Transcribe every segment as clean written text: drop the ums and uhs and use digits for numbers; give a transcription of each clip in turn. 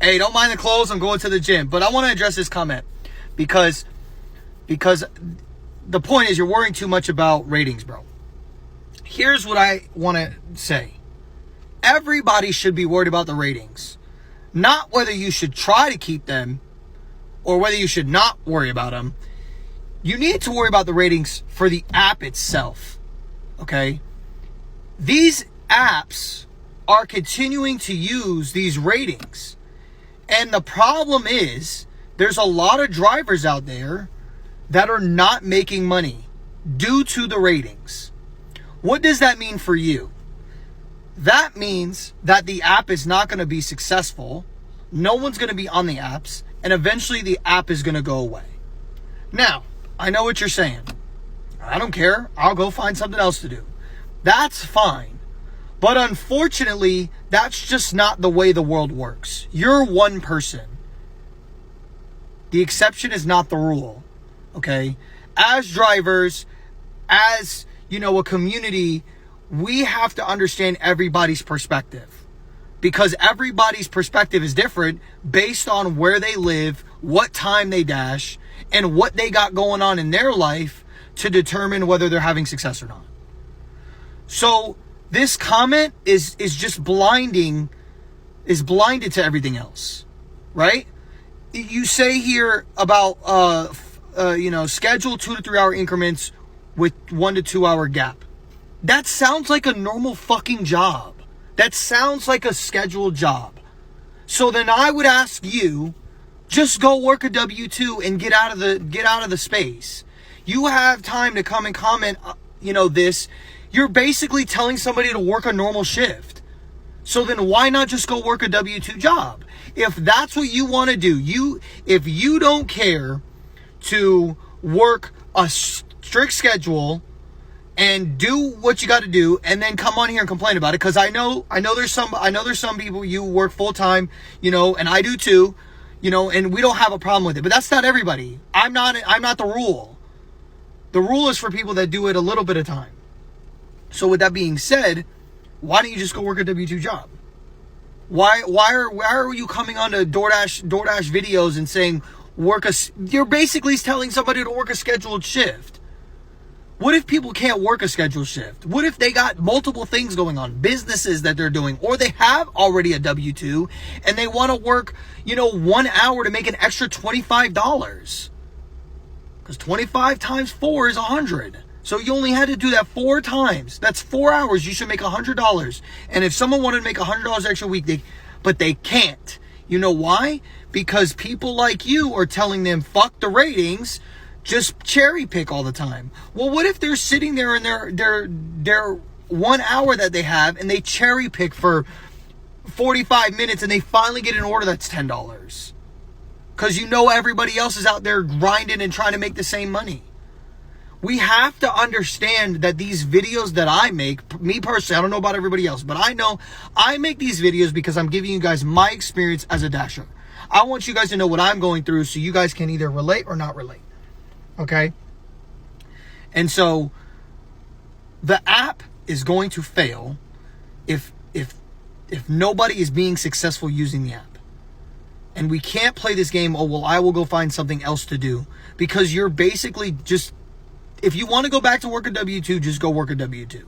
Hey, don't mind the clothes. I'm going to the gym. But I want to address this comment because the point is you're worrying too much about ratings, bro. Here's what I want to say. Everybody should be worried about the ratings. Not whether you should try to keep them or whether you should not worry about them. You need to worry about the ratings for the app itself. Okay? These apps are continuing to use these ratings. And the problem is there's a lot of drivers out there that are not making money due to the ratings. What does that mean for you? That means that the app is not going to be successful. No one's going to be on the apps. And eventually the app is going to go away. Now, I know what you're saying. I don't care. I'll go find something else to do. That's fine. But unfortunately, that's just not the way the world works. You're one person. The exception is not the rule. Okay? As drivers, as, a community, we have to understand everybody's perspective. Because everybody's perspective is different based on where they live, what time they dash, and what they got going on in their life to determine whether they're having success or not. So this comment is just blinded to everything else, right? You say here about, schedule 2 to 3 hour increments with 1 to 2 hour gap. That sounds like a normal fucking job. That sounds like a scheduled job. So then I would ask you, just go work a W-2 and get out of the space. You have time to come and comment, this. You're basically telling somebody to work a normal shift. So then why not just go work a W-2 job? If that's what you want to do, if you don't care to work a strict schedule and do what you got to do, and then come on here and complain about it, because I know there's some people, you work full time, and I do too, and we don't have a problem with it. But that's not everybody. I'm not the rule. The rule is for people that do it a little bit of time. So with that being said, why don't you just go work a W-2 job? Why are you coming on to DoorDash videos and saying you're basically telling somebody to work a scheduled shift? What if people can't work a scheduled shift? What if they got multiple things going on, businesses that they're doing, or they have already a W-2 and they want to work, 1 hour to make an extra $25? Because 25 times 4 is 100. So you only had to do that 4 times. That's 4 hours. You should make $100. And if someone wanted to make $100 extra a week, but they can't. You know why? Because people like you are telling them, fuck the ratings, just cherry pick all the time. Well, what if they're sitting there in their 1 hour that they have and they cherry pick for 45 minutes and they finally get an order that's $10? Because everybody else is out there grinding and trying to make the same money. We have to understand that these videos that I make, me personally, I don't know about everybody else, but I know I make these videos because I'm giving you guys my experience as a dasher. I want you guys to know what I'm going through so you guys can either relate or not relate. Okay? And so the app is going to fail if nobody is being successful using the app. And we can't play this game, I will go find something else to do. Because you're basically just, if you want to go back to work a W-2, just go work a W-2.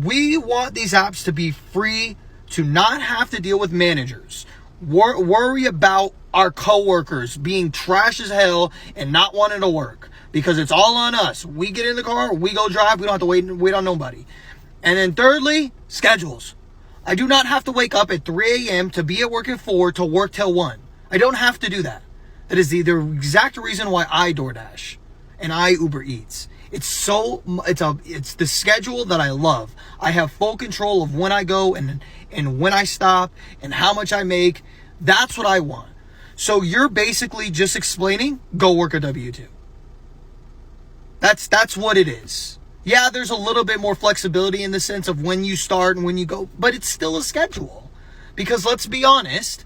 We want these apps to be free, to not have to deal with managers. Worry about our coworkers being trash as hell and not wanting to work. Because it's all on us. We get in the car, we go drive, we don't have to wait on nobody. And then thirdly, schedules. I do not have to wake up at 3 a.m. to be at work at 4 to work till 1. I don't have to do that. That is the exact reason why I DoorDash and I Uber Eats. It's the schedule that I love. I have full control of when I go and when I stop and how much I make. That's what I want. So you're basically just explaining, go work a W-2. That's what it is. Yeah, there's a little bit more flexibility in the sense of when you start and when you go, but it's still a schedule. Because let's be honest,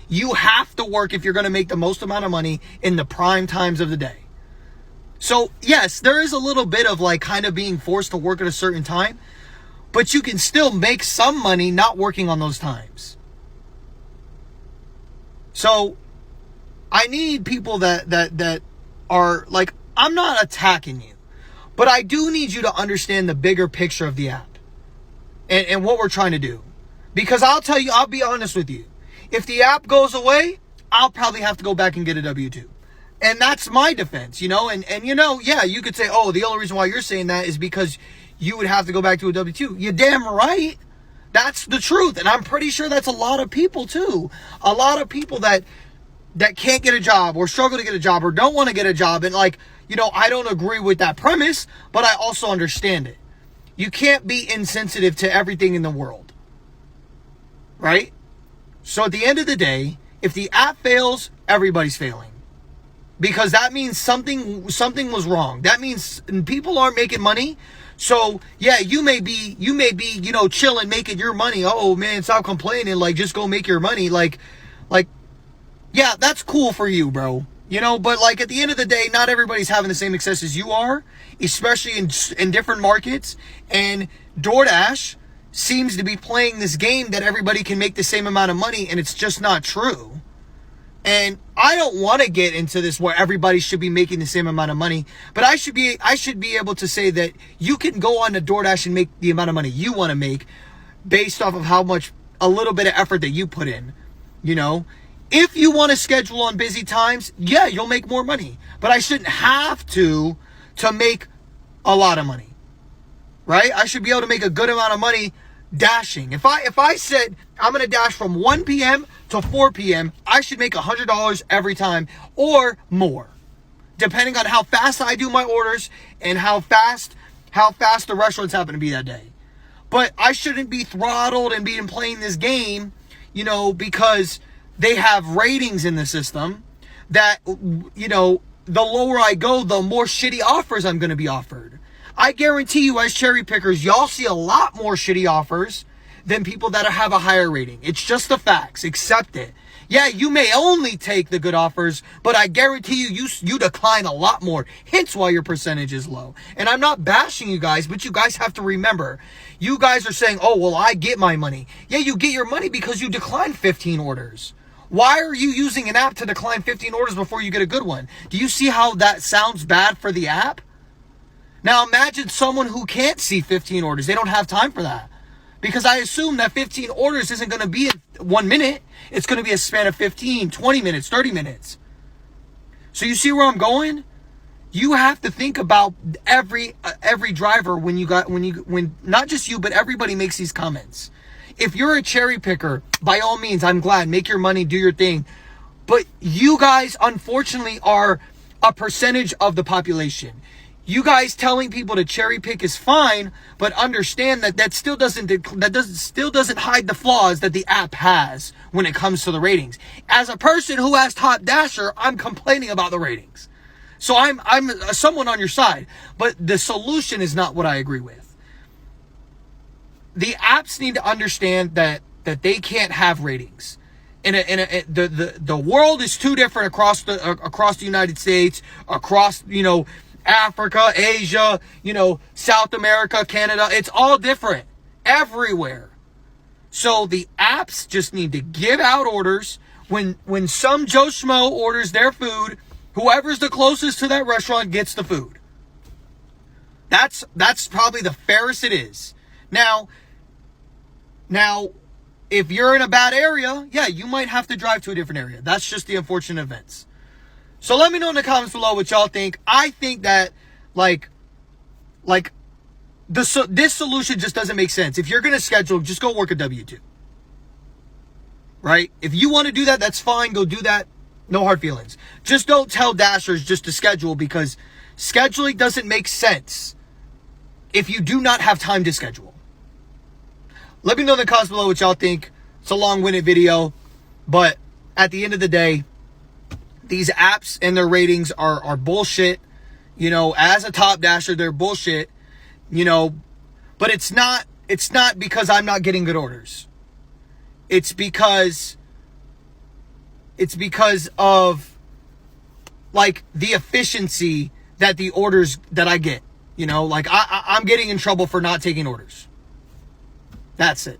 you have to work if you're going to make the most amount of money in the prime times of the day. So yes, there is a little bit of kind of being forced to work at a certain time, but you can still make some money not working on those times. So I need people that are like, I'm not attacking you, but I do need you to understand the bigger picture of the app and what we're trying to do. Because I'll tell you, I'll be honest with you. If the app goes away, I'll probably have to go back and get a W-2. And that's my defense, you know? And you know, yeah, you could say, oh, the only reason why you're saying that is because you would have to go back to a W-2. You're damn right. That's the truth. And I'm pretty sure that's a lot of people too. A lot of people that can't get a job or struggle to get a job or don't want to get a job. And like, you know, I don't agree with that premise, but I also understand it. You can't be insensitive to everything in the world. Right? So at the end of the day, if the app fails, everybody's failing. Because that means something was wrong. That means people aren't making money. So yeah, you may be, you know, chilling, making your money. Oh man, stop complaining. Like, just go make your money. Like, yeah, that's cool for you, bro. You know, but like at the end of the day, not everybody's having the same success as you are, especially in different markets. And DoorDash seems to be playing this game that everybody can make the same amount of money, and it's just not true. And I don't want to get into this where everybody should be making the same amount of money, but I should be able to say that you can go on to DoorDash and make the amount of money you want to make based off of how much, a little bit of effort that you put in, you know? If you want to schedule on busy times, yeah, you'll make more money, but I shouldn't have to make a lot of money, right? I should be able to make a good amount of money dashing. If I said I'm going to dash from 1 p.m. to 4 p.m., I should make $100 every time or more, depending on how fast I do my orders and how fast the restaurants happen to be that day. But I shouldn't be throttled and being playing this game, you know, because they have ratings in the system that, you know, the lower I go, the more shitty offers I'm going to be offered. I guarantee you, as cherry pickers, y'all see a lot more shitty offers than people that have a higher rating. It's just the facts. Accept it. Yeah, you may only take the good offers, but I guarantee you decline a lot more. Hence why your percentage is low. And I'm not bashing you guys, but you guys have to remember, you guys are saying, oh, well, I get my money. Yeah, you get your money because you decline 15 orders. Why are you using an app to decline 15 orders before you get a good one? Do you see how that sounds bad for the app? Now imagine someone who can't see 15 orders. They don't have time for that. Because I assume that 15 orders isn't going to be in 1 minute. It's going to be a span of 15, 20 minutes, 30 minutes. So you see where I'm going? You have to think about every driver when not just you, but everybody makes these comments. If you're a cherry picker, by all means, I'm glad. Make your money, do your thing. But you guys, unfortunately, are a percentage of the population. You guys telling people to cherry pick is fine, but understand that still doesn't hide the flaws that the app has when it comes to the ratings. As a person who has Top Dasher, I'm complaining about the ratings. So I'm someone on your side, but the solution is not what I agree with. The apps need to understand that they can't have ratings. The world is too different across the United States, across, you know, Africa, Asia, you know, South America, Canada. It's all different everywhere. So the apps just need to give out orders. When some Joe Schmo orders their food, whoever's the closest to that restaurant gets the food. That's probably the fairest it is. Now, if you're in a bad area, yeah, you might have to drive to a different area. That's just the unfortunate events. So let me know in the comments below what y'all think. I think that, this solution just doesn't make sense. If you're going to schedule, just go work a W-2. Right? If you want to do that, that's fine. Go do that. No hard feelings. Just don't tell Dashers just to schedule, because scheduling doesn't make sense if you do not have time to schedule. Let me know in the comments below what y'all think. It's a long-winded video, but at the end of the day, these apps and their ratings are bullshit. You know, as a Top Dasher, they're bullshit. You know, but it's not because I'm not getting good orders. It's because of, like, the efficiency that the orders that I get. You know, like I'm getting in trouble for not taking orders. That's it.